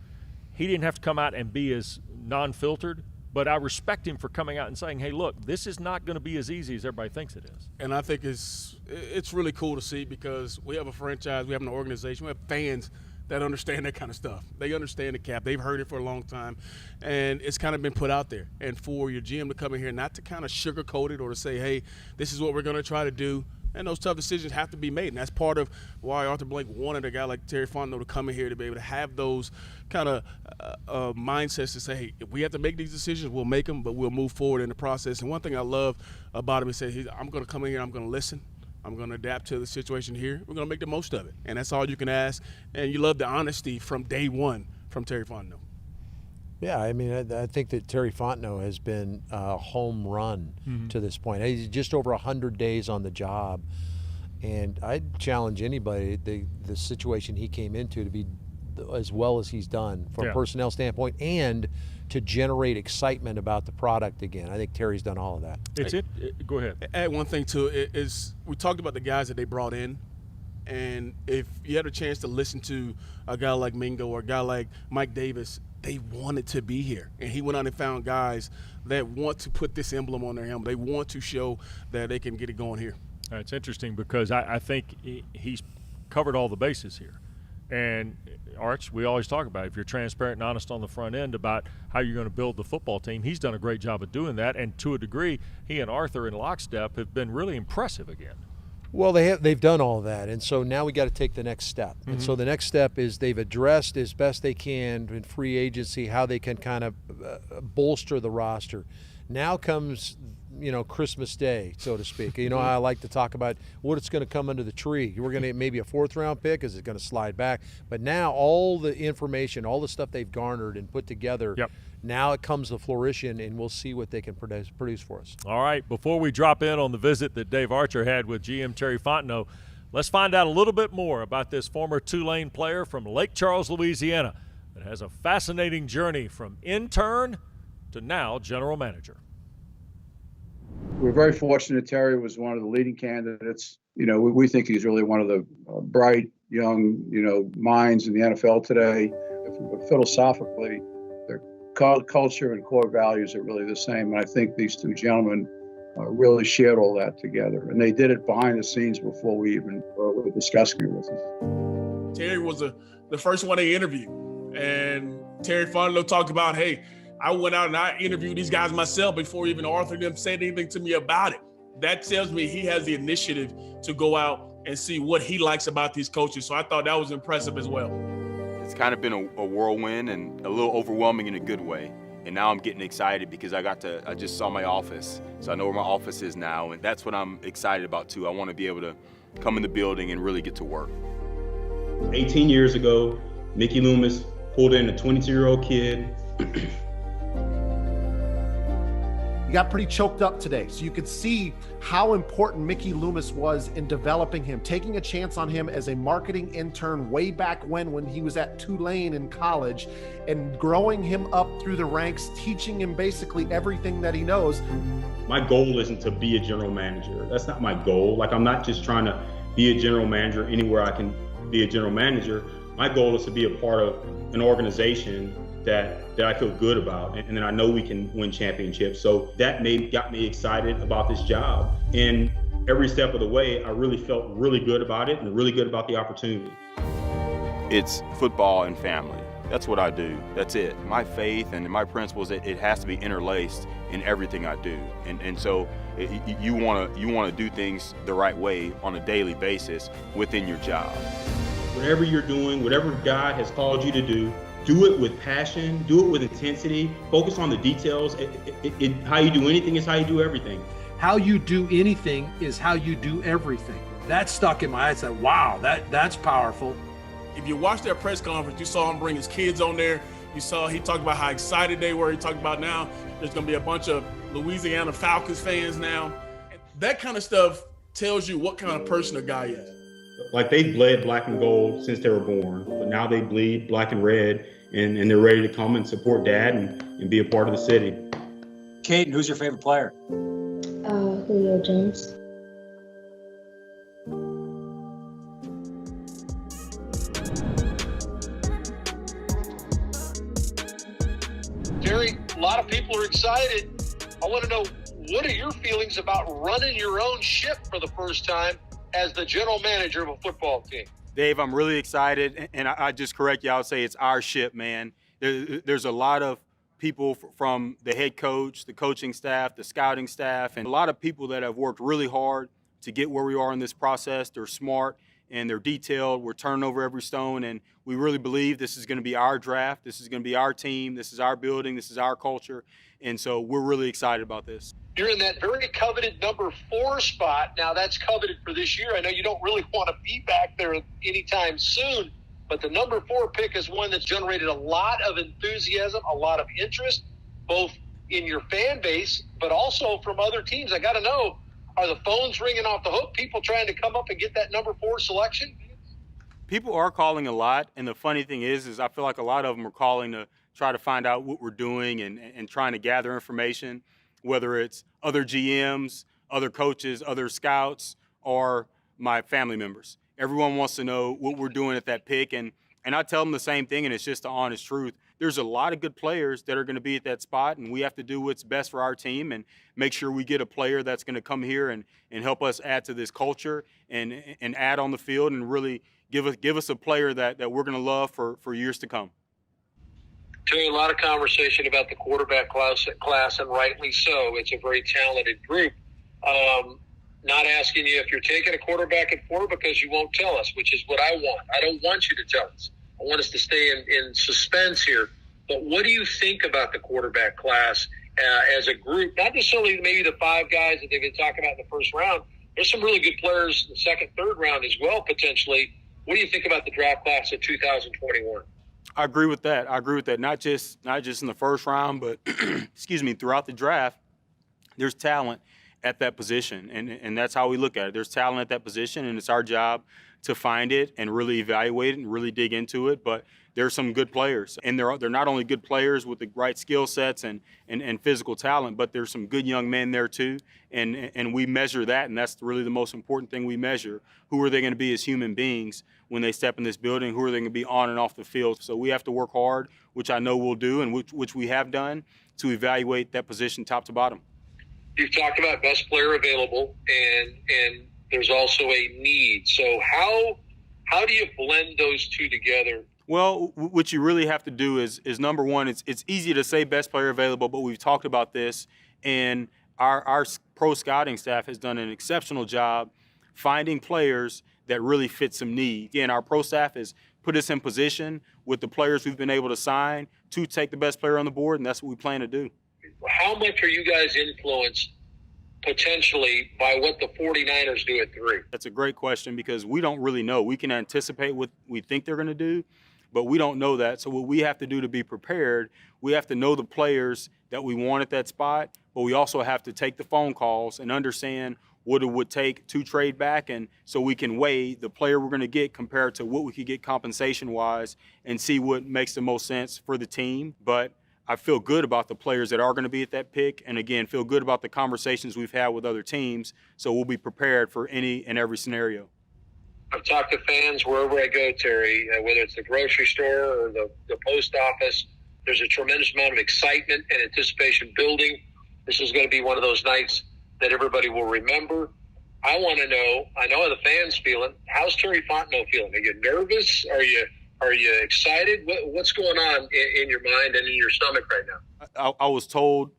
Speaker 3: He didn't have to come out and be as non-filtered, but I respect him for coming out and saying, hey, look, this is not going to be as easy as everybody thinks it is.
Speaker 2: And I think it's really cool to see, because we have a franchise, we have an organization, we have fans that understand that kind of stuff. They understand the cap. They've heard it for a long time, and it's kind of been put out there. And for your GM to come in here, not to kind of sugarcoat it or to say, hey, this is what we're going to try to do, and those tough decisions have to be made. And that's part of why Arthur Blank wanted a guy like Terry Fontenot to come in here, to be able to have those kind of mindsets to say, hey, if we have to make these decisions, we'll make them, but we'll move forward in the process. And one thing I love about him is that I'm going to come in here, I'm going to listen. I'm going to adapt to the situation here. We're going to make the most of it. And that's all you can ask. And you love the honesty from day one from Terry Fontenot.
Speaker 6: Yeah, I mean, I think that Terry Fontenot has been a home run to this point. He's just over 100 days on the job. And I'd challenge anybody, the situation he came into, to be as well as he's done from a personnel standpoint, and to generate excitement about the product again. I think Terry's done all of that.
Speaker 3: Go ahead.
Speaker 2: Add one thing to it is we talked about the guys that they brought in, and if you had a chance to listen to a guy like Mingo or a guy like Mike Davis, they wanted to be here. And he went out and found guys that want to put this emblem on their helmet. They want to show that they can get it going here.
Speaker 3: It's interesting because I think he's covered all the bases here. And Arch, we always talk about if you're transparent and honest on the front end about how you're going to build the football team. He's done a great job of doing that, and to a degree, he and Arthur in lockstep have been really impressive again.
Speaker 6: Well, they've done all that, and so now we got to take the next step. And so the next step is they've addressed as best they can in free agency how they can kind of bolster the roster. Now comes, Christmas Day, so to speak. How I like to talk about what it's going to come under the tree. We're going to maybe a 4th-round pick. Is it going to slide back? But now all the information, all the stuff they've garnered and put together, now it comes to fruition, and we'll see what they can produce for us.
Speaker 3: All right, before we drop in on the visit that Dave Archer had with GM Terry Fontenot, let's find out a little bit more about this former Tulane player from Lake Charles, Louisiana, that has a fascinating journey from intern to now general manager.
Speaker 1: We're very fortunate Terry was one of the leading candidates. We think he's really one of the bright, young, minds in the NFL today. But philosophically, their culture and core values are really the same. And I think these two gentlemen really shared all that together. And they did it behind the scenes before we even were discussing it with them.
Speaker 2: Terry was the first one they interviewed. And Terry Fontenot talked about, hey, I went out and I interviewed these guys myself before even Arthur and them said anything to me about it. That tells me he has the initiative to go out and see what he likes about these coaches. So I thought that was impressive as well.
Speaker 11: It's kind of been a whirlwind and a little overwhelming in a good way. And now I'm getting excited because I just saw my office. So I know where my office is now, and that's what I'm excited about too. I want to be able to come in the building and really get to work.
Speaker 16: 18 years ago, Mickey Loomis pulled in a 22-year-old kid.
Speaker 17: Got pretty choked up today. So you could see how important Mickey Loomis was in developing him, taking a chance on him as a marketing intern way back when he was at Tulane in college, and growing him up through the ranks, teaching him basically everything that he knows.
Speaker 16: My goal isn't to be a general manager. That's not my goal. I'm not just trying to be a general manager anywhere I can be a general manager. My goal is to be a part of an organization that I feel good about, and then I know we can win championships. So that got me excited about this job. And every step of the way, I really felt really good about it and really good about the opportunity.
Speaker 11: It's football and family. That's what I do. That's it. My faith and my principles, it has to be interlaced in everything I do. And so you want to do things the right way on a daily basis within your job.
Speaker 16: Whatever you're doing, whatever God has called you to do it with passion, do it with intensity, focus on the details. How you do anything is how you do everything.
Speaker 13: How you do anything is how you do everything. That stuck in my head. I said, wow, that's powerful.
Speaker 2: If you watched that press conference, you saw him bring his kids on there. You saw he talked about how excited they were. He talked about now there's going to be a bunch of Louisiana Falcons fans now. That kind of stuff tells you what kind of person a guy is.
Speaker 16: They bled black and gold since they were born, but now they bleed black and red, and they're ready to come and support Dad and be a part of the city.
Speaker 18: Caden, who's your favorite player?
Speaker 19: Julio Jones.
Speaker 14: Terry, a lot of people are excited. I want to know, what are your feelings about running your own ship for the first time as the general manager of a football team?
Speaker 11: Dave, I'm really excited, and I just correct you. I would say it's our ship, man. There's a lot of people from the head coach, the coaching staff, the scouting staff, and a lot of people that have worked really hard to get where we are in this process. They're smart and they're detailed. We're turning over every stone, and we really believe this is going to be our draft. This is going to be our team. This is our building. This is our culture. And so we're really excited about this.
Speaker 14: You're in that very coveted number 4 spot. Now that's coveted for this year. I know you don't really want to be back there anytime soon, but the number 4 pick is one that's generated a lot of enthusiasm, a lot of interest, both in your fan base, but also from other teams. I got to know, are the phones ringing off the hook? People trying to come up and get that number 4 selection?
Speaker 11: People are calling a lot, and the funny thing is I feel like a lot of them are calling to try to find out what we're doing and trying to gather information, whether it's other GMs, other coaches, other scouts, or my family members. Everyone wants to know what we're doing at that pick, and I tell them the same thing, and it's just the honest truth. there's a lot of good players that are going to be at that spot, and we have to do what's best for our team and make sure we get a player that's going to come here and help us add to this culture and add on the field and really give us a player that we're going to love for years to come.
Speaker 14: Terry, a lot of conversation about the quarterback class, and rightly so. It's a very talented group. Not asking you if you're taking a quarterback at 4 because you won't tell us, which is what I want. I don't want you to tell us. I want us to stay in suspense here. But what do you think about the quarterback class as a group? Not necessarily maybe the 5 guys that they've been talking about in the first round. There's some really good players in the second, third round as well, potentially. What do you think about the draft class of 2021?
Speaker 11: I agree with that. Not just in the first round, but throughout the draft, there's talent at that position, and that's how we look at it. There's talent at that position, and it's our job to find it and really evaluate it and really dig into it. But there's some good players, and they're not only good players with the right skill sets and physical talent, but there's some good young men there too, and we measure that, and that's really the most important thing we measure. Who are they going to be as human beings when they step in this building? Who are they going to be on and off the field? So we have to work hard, which I know we'll do, and which we have done, to evaluate that position top to bottom.
Speaker 14: You've talked about best player available, and there's also a need. So how do you blend those two together?
Speaker 11: Well, what you really have to do is number one, it's easy to say best player available, but we've talked about this, and our pro scouting staff has done an exceptional job finding players that really fit some need. Again, our pro staff has put us in position with the players we've been able to sign to take the best player on the board, and that's what we plan to do.
Speaker 14: How much are you guys influenced potentially by what the 49ers do at 3?
Speaker 11: That's a great question because we don't really know. We can anticipate what we think they're going to do, but we don't know that. So what we have to do to be prepared, we have to know the players that we want at that spot, but we also have to take the phone calls and understand what it would take to trade back, and so we can weigh the player we're going to get compared to what we could get compensation-wise and see what makes the most sense for the team. But I feel good about the players that are going to be at that pick, and again, feel good about the conversations we've had with other teams, so we'll be prepared for any and every scenario.
Speaker 14: I've talked to fans wherever I go, Terry, whether it's the grocery store or the post office. There's a tremendous amount of excitement and anticipation building. This is going to be one of those nights that everybody will remember. I want to know, I know how the fans feeling. How's Terry Fontenot feeling? Are you nervous? Are you excited? What's going on in your mind and in your stomach right now?
Speaker 11: I was told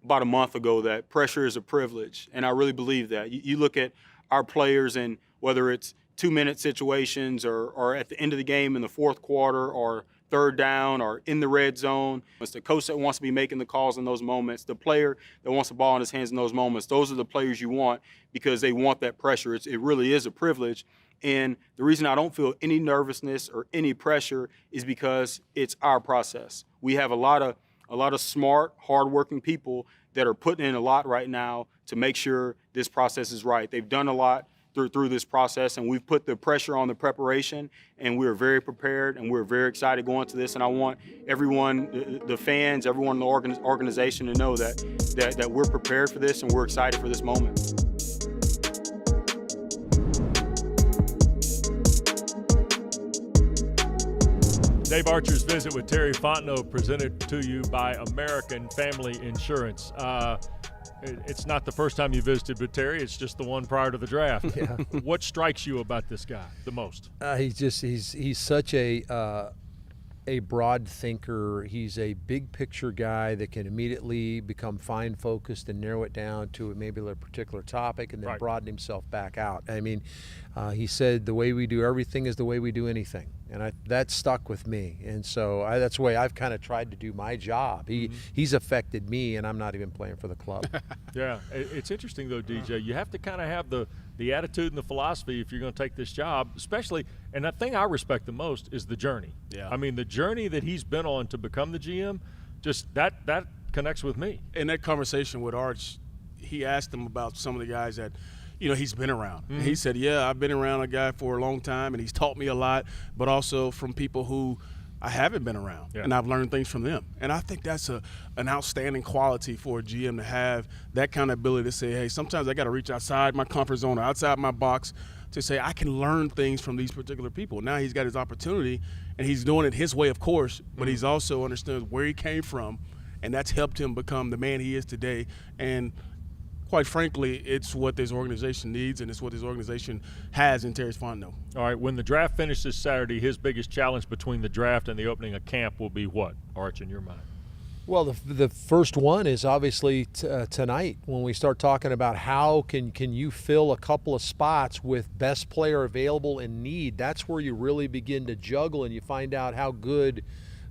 Speaker 11: about a month ago that pressure is a privilege, and I really believe that. You look at our players, and whether it's 2-minute situations or at the end of the game in the fourth quarter or third down or in the red zone, it's the coach that wants to be making the calls in those moments, the player that wants the ball in his hands in those moments. Those are the players you want because they want that pressure. It really is a privilege. And the reason I don't feel any nervousness or any pressure is because it's our process. We have a lot of smart, hardworking people that are putting in a lot right now to make sure this process is right. They've done a lot through this process, and we've put the pressure on the preparation, and we're very prepared, and we're very excited going to this. And I want everyone, the fans, everyone in the organization to know that we're prepared for this and we're excited for this moment.
Speaker 3: Dave Archer's visit with Terry Fontenot, presented to you by American Family Insurance. It's not the first time you visited with Terry. It's just the one prior to the draft.
Speaker 6: Yeah.
Speaker 3: What strikes you about this guy the most?
Speaker 6: He's such a broad thinker. He's a big picture guy that can immediately become fine focused and narrow it down to maybe a particular topic and then broaden himself back out. I mean, he said the way we do everything is the way we do anything. And that stuck with me. And so that's the way I've kind of tried to do my job. He's affected me, and I'm not even playing for the club.
Speaker 3: Yeah. It's interesting, though, DJ. You have to kind of have the attitude and the philosophy if you're going to take this job, especially, and the thing I respect the most is the journey.
Speaker 2: Yeah.
Speaker 3: I mean, the journey that he's been on to become the GM, just that connects with me.
Speaker 2: In that conversation with Arch, he asked him about some of the guys that – he's been around. Mm-hmm. And he said, yeah, I've been around a guy for a long time, and he's taught me a lot, but also from people who I haven't been around, and I've learned things from them. And I think that's an outstanding quality for a GM to have, that kind of ability to say, hey, sometimes I got to reach outside my comfort zone or outside my box to say I can learn things from these particular people. Now he's got his opportunity, And he's doing it his way, of course, but he's also understood where he came from, and that's helped him become the man he is today. And quite frankly, it's what this organization needs, and it's what this organization has in Truist Fontenot.
Speaker 3: All right, when the draft finishes Saturday, his biggest challenge between the draft and the opening of camp will be what, Arch, in your mind?
Speaker 6: Well, the first one is obviously tonight when we start talking about how can you fill a couple of spots with best player available in need. That's where you really begin to juggle and you find out how good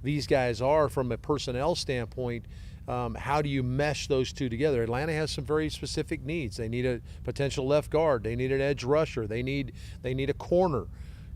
Speaker 6: these guys are from a personnel standpoint. How do you mesh those two together? Atlanta has some very specific needs. They need a potential left guard. They need an edge rusher. They need a corner.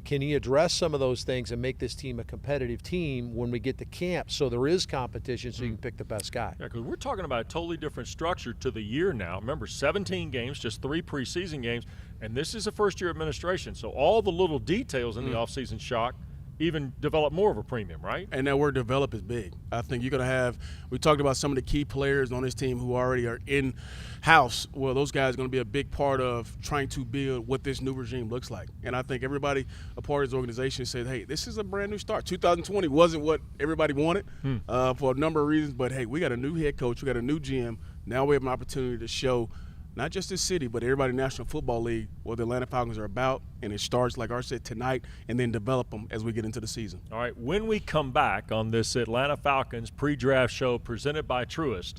Speaker 6: Can he address some of those things and make this team a competitive team when we get to camp so there is competition so you can pick the best guy?
Speaker 3: Yeah, because we're talking about a totally different structure to the year now. Remember, 17 games, just 3 preseason games, and this is a first-year administration. So all the little details in the offseason shock even develop more of a premium, right?
Speaker 2: And that word develop is big. I think you're going to have – we talked about some of the key players on this team who already are in-house. Well, those guys are going to be a big part of trying to build what this new regime looks like. And I think everybody a part of this organization said, hey, this is a brand-new start. 2020 wasn't what everybody wanted for a number of reasons. But, hey, we got a new head coach. We got a new GM. Now we have an opportunity to show – not just this city, but everybody in the National Football League, what the Atlanta Falcons are about, and it starts, like Art said, tonight, and then develop them as we get into the season.
Speaker 3: All right, when we come back on this Atlanta Falcons pre-draft show presented by Truist,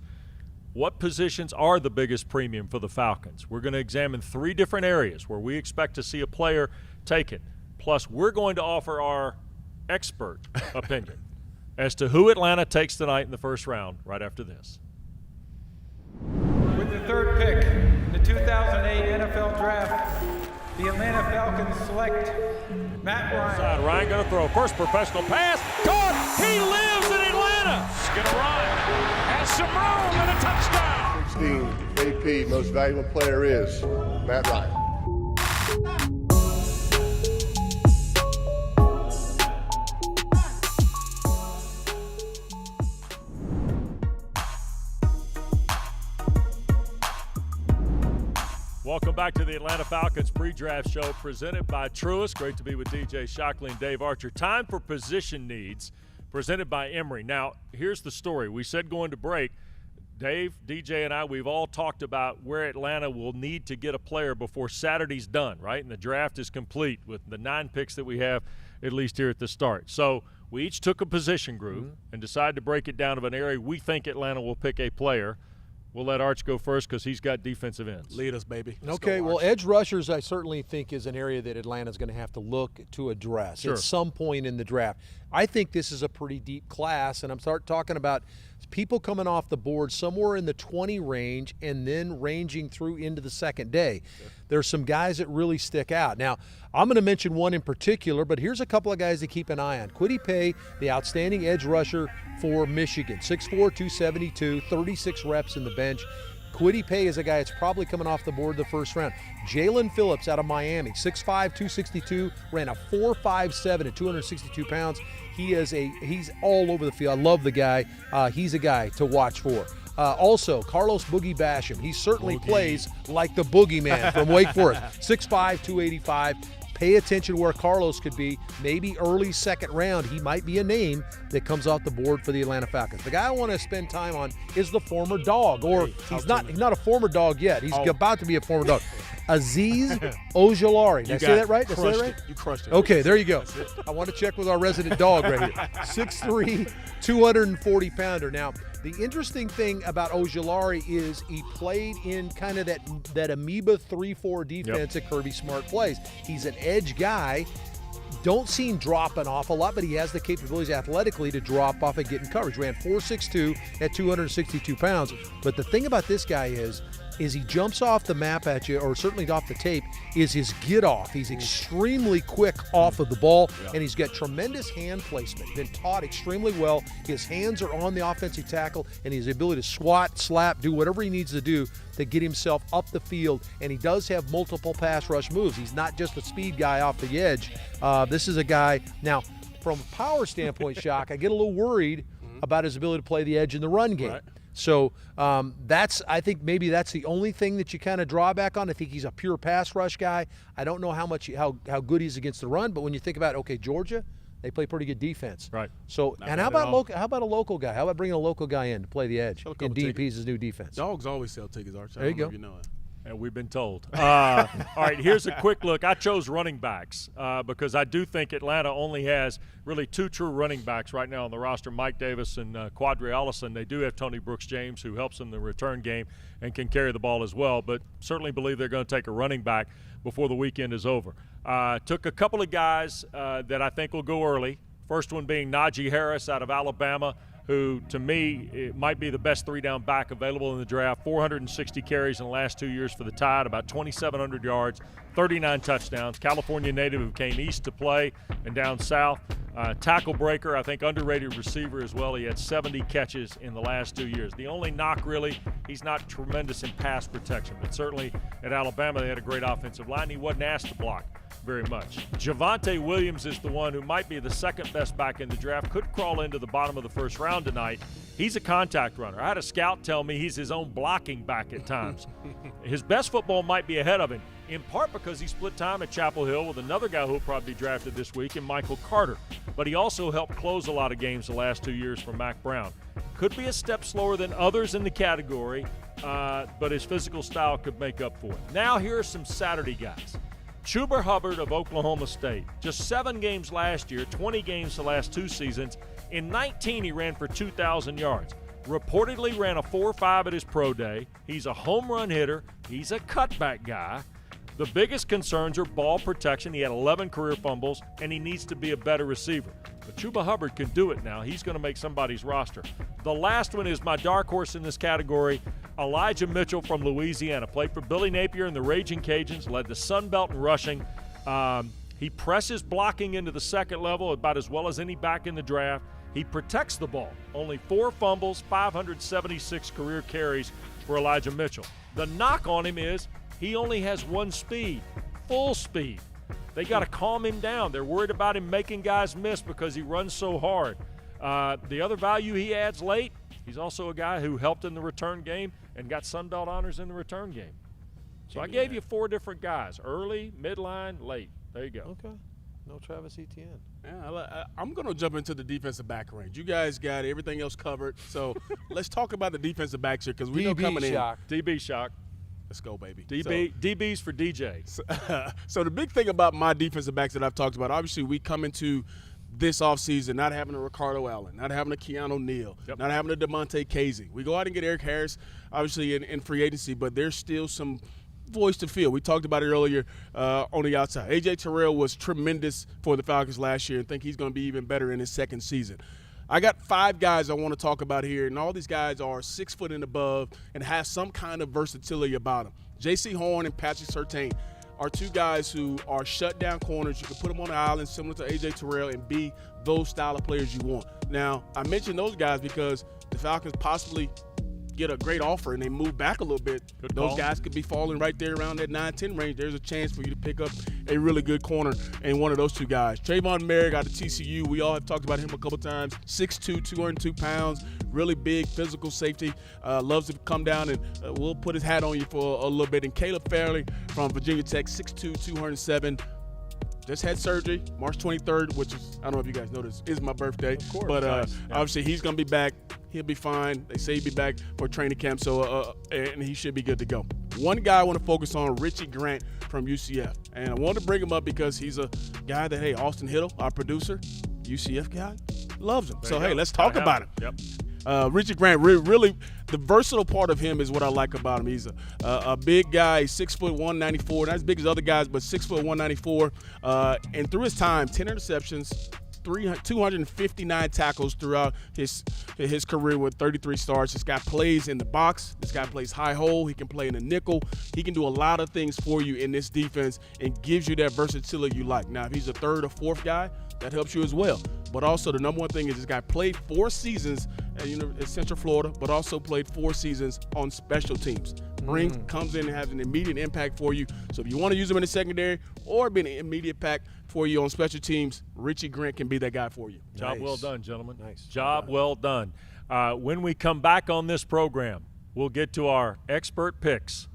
Speaker 3: what positions are the biggest premium for the Falcons? We're going to examine 3 different areas where we expect to see a player taken. Plus, we're going to offer our expert opinion as to who Atlanta takes tonight in the first round right after this.
Speaker 15: With the 3rd pick in the 2008 NFL Draft, the Atlanta Falcons select Matt Ryan.
Speaker 3: Ryan going to throw first professional pass. Caught! He lives in Atlanta!
Speaker 4: It's going to run. Has some room and a touchdown.
Speaker 20: 16 AP, most valuable player is Matt Ryan.
Speaker 3: Welcome back to the Atlanta Falcons pre-draft show presented by Truist. Great to be with DJ Shockley and Dave Archer. Time for position needs presented by Emory. Now, here's the story. We said going to break, Dave, DJ, and I, we've all talked about where Atlanta will need to get a player before Saturday's done, right? And the draft is complete with the 9 picks that we have, at least here at the start. So we each took a position group and decided to break it down to an area we think Atlanta will pick a player. We'll let Arch go first because he's got defensive ends.
Speaker 2: Lead us, baby.
Speaker 6: Okay, well, edge rushers I certainly think is an area that Atlanta's going to have to look to address at some point in the draft. I think this is a pretty deep class, and I'm starting talking about people coming off the board somewhere in the 20 range and then ranging through into the second day. There's some guys that really stick out. Now, I'm going to mention one in particular, but here's a couple of guys to keep an eye on. Kwity Paye, the outstanding edge rusher for Michigan, 6'4", 272, 36 reps in the bench. Kwity Paye is a guy that's probably coming off the board the first round. Jalen Phillips out of Miami, 6'5", 262, ran a 4.57 at 262 pounds. He's all over the field. I love the guy. He's a guy to watch for. Also, Carlos Boogie Basham. He certainly plays like the boogeyman from Wake Forest. 6'5", 285. Pay attention where Carlos could be. Maybe early second round, he might be a name that comes off the board for the Atlanta Falcons. The guy I want to spend time on is the former dog, or he's not a former dog yet. He's about to be a former dog. Azeez Ojulari. Did I say that right? Did I say that right?
Speaker 2: You crushed it.
Speaker 6: Okay, there you go. I want to check with our resident dog right here. 6'3", 240-pounder. Now, the interesting thing about Ojulari is he played in kind of that amoeba 3-4 defense that Kirby Smart plays. He's an edge guy. Don't see him drop an awful lot, but he has the capabilities athletically to drop off and get in coverage. Ran 4.62 at 262 pounds. But the thing about this guy is he jumps off the map at you, or certainly off the tape, is his get off. He's extremely quick off of the ball, and he's got tremendous hand placement. Been taught extremely well. His hands are on the offensive tackle, and his ability to swat, slap, do whatever he needs to do to get himself up the field. And he does have multiple pass rush moves. He's not just a speed guy off the edge. This is a guy, now, from a power standpoint, Shock, I get a little worried about his ability to play the edge in the run game. Right. So I think maybe that's the only thing that you kind of draw back on. I think he's a pure pass rush guy. I don't know how good he's against the run, but when you think about, okay, Georgia, They play pretty good defense.
Speaker 3: Right.
Speaker 6: So,
Speaker 2: Not
Speaker 6: and
Speaker 2: bad
Speaker 6: how
Speaker 2: at
Speaker 6: about
Speaker 2: all.
Speaker 6: how about a local guy? How about bringing a local guy in to play the edge
Speaker 2: Sell a couple
Speaker 6: in DP's new defense?
Speaker 2: Dogs always sell tickets, Arch.
Speaker 6: There you go.
Speaker 2: You know it.
Speaker 3: And we've been told. All right, here's a quick look. I chose running backs because I do think Atlanta only has really 2 true running backs right now on the roster, Mike Davis and Quadri Allison. They do have Tony Brooks-James, who helps in the return game and can carry the ball as well, but certainly believe they're going to take a running back before the weekend is over. Took a couple of guys that I think will go early. First one being Najee Harris out of Alabama, who, to me, it might be the best 3-down back available in the draft. 460 carries in the last 2 years for the Tide, about 2,700 yards, 39 touchdowns. California native who came east to play and down south. Tackle breaker, I think underrated receiver as well. He had 70 catches in the last 2 years. The only knock, really, he's not tremendous in pass protection, but certainly at Alabama they had a great offensive line. He wasn't asked to block very much. Javonte Williams is the one who might be the second best back in the draft. Could crawl into the bottom of the first round tonight. He's a contact runner. I had a scout tell me he's his own blocking back at times. His best football might be ahead of him, in part because he split time at Chapel Hill with another guy who will probably be drafted this week in Michael Carter. But he also helped close a lot of games the last 2 years for Mac Brown. Could be a step slower than others in the category, but his physical style could make up for it. Now here are some Saturday guys. Chuba Hubbard of Oklahoma State. Just 7 games last year, 20 games the last 2 seasons. In 19, he ran for 2,000 yards. Reportedly ran a 4.5 at his pro day. He's a home run hitter. He's a cutback guy. The biggest concerns are ball protection. He had 11 career fumbles, and he needs to be a better receiver. But Chuba Hubbard can do it now. He's going to make somebody's roster. The last one is my dark horse in this category, Elijah Mitchell from Louisiana. Played for Billy Napier and the Raging Cajuns, led the Sun Belt in rushing. He presses blocking into the second level about as well as any back in the draft. He protects the ball. Only 4 fumbles, 576 career carries for Elijah Mitchell. The knock on him is he only has 1 speed, full speed. They got to calm him down. They're worried about him making guys miss because he runs so hard. The other value he adds late, he's also a guy who helped in the return game and got Sun Belt honors in the return game. So I gave you 4 different guys, early, midline, late. There you go.
Speaker 6: Okay. No Travis Etienne.
Speaker 2: Yeah, I'm going to jump into the defensive back range. You guys got everything else covered. So let's talk about the defensive backs here because we know coming
Speaker 3: shock.
Speaker 2: in.
Speaker 3: DB shock.
Speaker 2: Let's go, baby.
Speaker 3: DB's for DJ.
Speaker 2: So the big thing about my defensive backs that I've talked about, obviously we come into this offseason not having a Ricardo Allen, not having a Keanu Neal, not having a DeMonte Casey. We go out and get Eric Harris, obviously in free agency, but there's still some voice to fill. We talked about it earlier on the outside. A.J. Terrell was tremendous for the Falcons last year and think he's going to be even better in his second season. I got 5 guys I want to talk about here, and all these guys are 6 foot and above and have some kind of versatility about them. J.C. Horn and Patrick Surtain are 2 guys who are shutdown corners. You can put them on the island similar to A.J. Terrell and be those style of players you want. Now, I mentioned those guys because the Falcons possibly get a great offer and they move back a little bit. Those guys could be falling right there around that 9-10 range. There's a chance for you to pick up a really good corner in one of those 2 guys. Trayvon Merrick out of TCU, we all have talked about him a couple times. 6'2", 202 pounds, really big physical safety. Loves to come down and we'll put his hat on you for a little bit. And Caleb Fairley from Virginia Tech, 6'2", 207. Just had surgery March 23rd, which is, I don't know if you guys know this, is my birthday.
Speaker 3: Of course.
Speaker 2: But
Speaker 3: Yeah.
Speaker 2: obviously he's going to be back. He'll be fine. They say he'll be back for training camp, so and he should be good to go. One guy I want to focus on, Richie Grant from UCF. And I wanted to bring him up because he's a guy that, hey, Austin Hiddle, our producer, UCF guy, loves him. So, hey, let's talk about him.
Speaker 3: Yep.
Speaker 2: Richie Grant, really, the versatile part of him is what I like about him. He's a big guy, he's 6 foot 194, not as big as other guys, but 6 foot 194. And through his time, 10 interceptions, 259 tackles throughout his career with 33 starts. This guy plays in the box. This guy plays high hole. He can play in the nickel. He can do a lot of things for you in this defense and gives you that versatility you like. Now, if he's a 3rd or 4th guy, that helps you as well. But also the number one thing is this guy played 4 seasons at Central Florida, but also played 4 seasons on special teams. Comes in and has an immediate impact for you. So if you want to use him in the secondary or be an immediate impact for you on special teams, Richie Grant can be that guy for you.
Speaker 3: Job well done, gentlemen.
Speaker 6: Nice.
Speaker 3: Job well done. When we come back on this program, we'll get to our expert picks.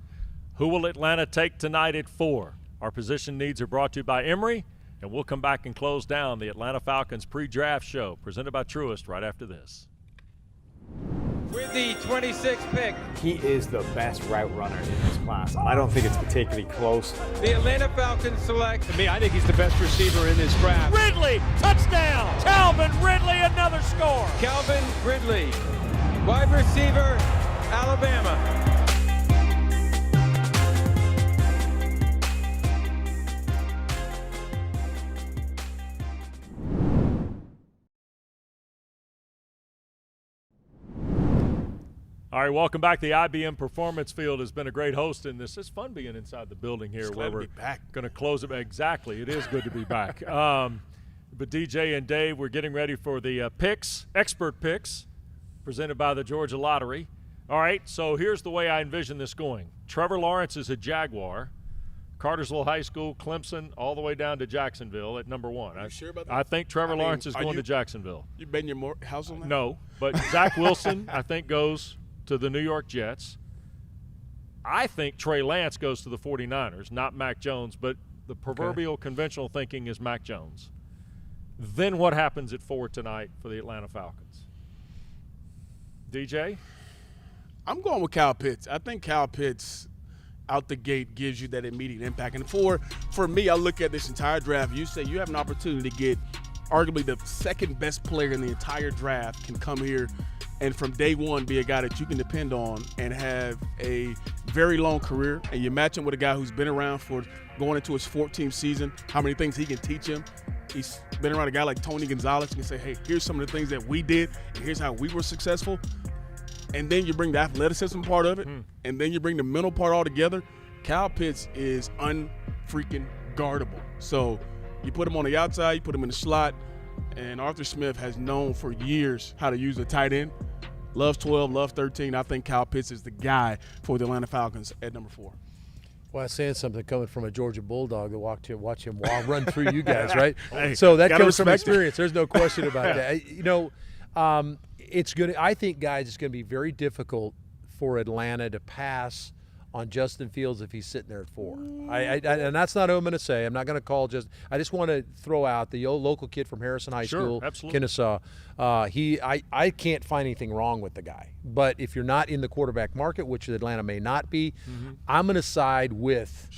Speaker 3: Who will Atlanta take tonight at 4? Our position needs are brought to you by Emory And we'll come back and close down the Atlanta Falcons pre-draft show presented by Truist right after this.
Speaker 15: With the 26th pick,
Speaker 21: he is the best route runner in this class. I don't think it's particularly close.
Speaker 15: the Atlanta Falcons select
Speaker 21: To me, I think he's the best receiver in this draft.
Speaker 3: Ridley, touchdown! Calvin Ridley, another score!
Speaker 15: Calvin Ridley, wide receiver, Alabama.
Speaker 3: All right, welcome back. The IBM Performance Field has been a great host in this. It's fun being inside the building here where we're going to close it. Exactly. It is good to be back. But DJ and Dave, we're getting ready for the picks, expert picks, presented by the Georgia Lottery. All right, so here's the way I envision this going. Trevor Lawrence is a Jaguar. Cartersville High School, Clemson, all the way down to Jacksonville at number 1.
Speaker 2: You sure about that?
Speaker 3: I think Trevor Lawrence is going to Jacksonville.
Speaker 2: You betting your house on that?
Speaker 3: No, but Zach Wilson, I think, goes to the New York Jets. I think Trey Lance goes to the 49ers, not Mac Jones, but the proverbial conventional thinking is Mac Jones. Then what happens at 4 tonight for the Atlanta Falcons? DJ?
Speaker 2: I'm going with Kyle Pitts. I think Kyle Pitts out the gate gives you that immediate impact. And for me, I look at this entire draft. You say you have an opportunity to get arguably the second best player in the entire draft can come here and from day one be a guy that you can depend on and have a very long career. And you match him with a guy who's been around for going into his 14th season, how many things he can teach him. He's been around a guy like Tony Gonzalez. You can say, hey, here's some of the things that we did, and here's how we were successful. And then you bring the athleticism part of it, and then you bring the mental part all together. Kyle Pitts is unfreaking guardable. So you put him on the outside, you put him in the slot, and Arthur Smith has known for years how to use a tight end. Loves 12, loves 13. I think Kyle Pitts is the guy for the Atlanta Falcons at number 4.
Speaker 6: Well, I'm saying something coming from a Georgia Bulldog to watch him run through you guys, right?
Speaker 2: Hey,
Speaker 6: so that comes from
Speaker 2: it.
Speaker 6: experience. There's no question about that. You know, it's good. I think, guys, it's going to be very difficult for Atlanta to pass on Justin Fields if he's sitting there at 4. And that's not what I'm going to say. I'm not going to call I just want to throw out the old local kid from Harrison High School, Kennesaw. I can't find anything wrong with the guy. But if you're not in the quarterback market, which Atlanta may not be, I'm going to side with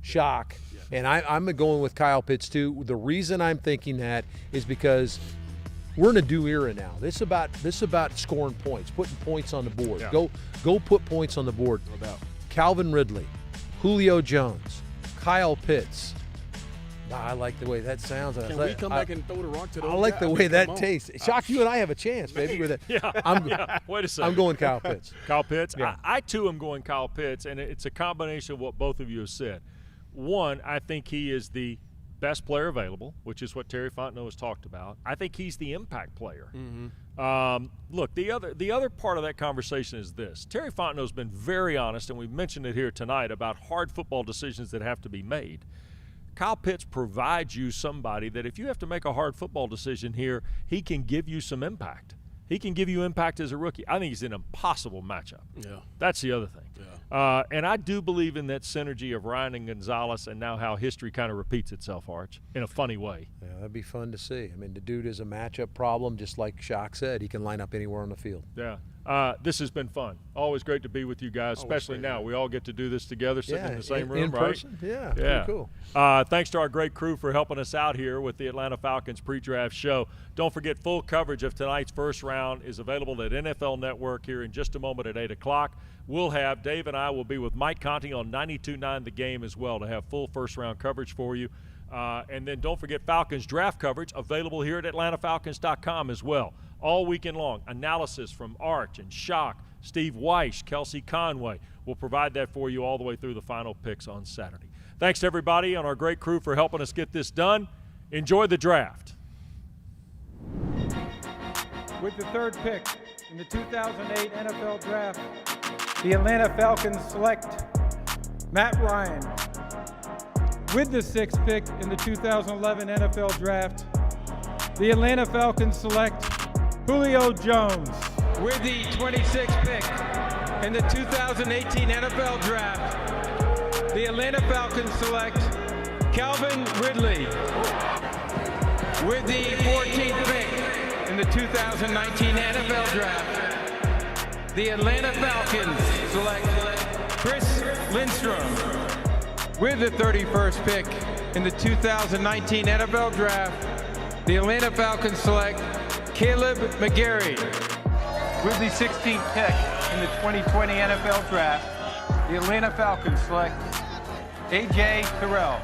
Speaker 6: Shock. Yeah. And I'm going with Kyle Pitts too. The reason I'm thinking that is because we're in a new era now. This is about scoring points, putting points on the board. Yeah. Go put points on the board.
Speaker 2: No doubt.
Speaker 6: Calvin Ridley, Julio Jones, Kyle Pitts. I like the way that sounds.
Speaker 2: Can we come back and throw the rock to those
Speaker 6: I like
Speaker 2: guys?
Speaker 6: the way that tastes. Shock, you and I have a chance, baby. With it.
Speaker 3: Yeah. Wait a second.
Speaker 6: I'm going Kyle Pitts.
Speaker 3: Kyle Pitts?
Speaker 6: Yeah.
Speaker 3: I too am going Kyle Pitts, and it's a combination of what both of you have said. One, I think he is the best player available, which is what Terry Fontenot has talked about. I think he's the impact player. Look, the other part of that conversation is this. Terry Fontenot's been very honest, and we've mentioned it here tonight, about hard football decisions that have to be made. Kyle Pitts provides you somebody that if you have to make a hard football decision here, he can give you some impact. He can give you impact as a rookie. I think he's an impossible matchup. Yeah. That's the other thing. Yeah. And I do believe in that synergy of Ryan and Gonzalez and now how history kind of repeats itself, Arch, in a funny way.
Speaker 6: Yeah, that'd be fun to see. I mean, the dude is a matchup problem, just like Shock said. He can line up anywhere on the field.
Speaker 3: Yeah. This has been fun. Always great to be with you guys, especially now. We all get to do this together, sitting in the same room,
Speaker 6: in
Speaker 3: right?
Speaker 6: Person? Yeah, cool.
Speaker 3: Thanks to our great crew for helping us out here with the Atlanta Falcons pre-draft show. Don't forget, full coverage of tonight's first round is available at NFL Network here in just a moment at 8 o'clock. Dave and I will be with Mike Conti on 92.9 The Game as well to have full first-round coverage for you. And then don't forget Falcons draft coverage available here at AtlantaFalcons.com as well. All weekend long, analysis from Arch and Shock, Steve Weish, Kelsey Conway. We'll provide that for you all the way through the final picks on Saturday. Thanks to everybody on our great crew for helping us get this done. Enjoy the draft.
Speaker 15: With the 3rd pick in the 2008 NFL Draft, the Atlanta Falcons select Matt Ryan. With the 6th pick in the 2011 NFL Draft, the Atlanta Falcons select Julio Jones. With the 26th pick in the 2018 NFL Draft, the Atlanta Falcons select Calvin Ridley. With the 14th pick in the 2019 NFL Draft, the Atlanta Falcons select Chris Lindstrom. With the 31st pick in the 2019 NFL Draft, the Atlanta Falcons select Caleb McGarry. With the 16th pick in the 2020 NFL Draft, the Atlanta Falcons select A.J. Terrell.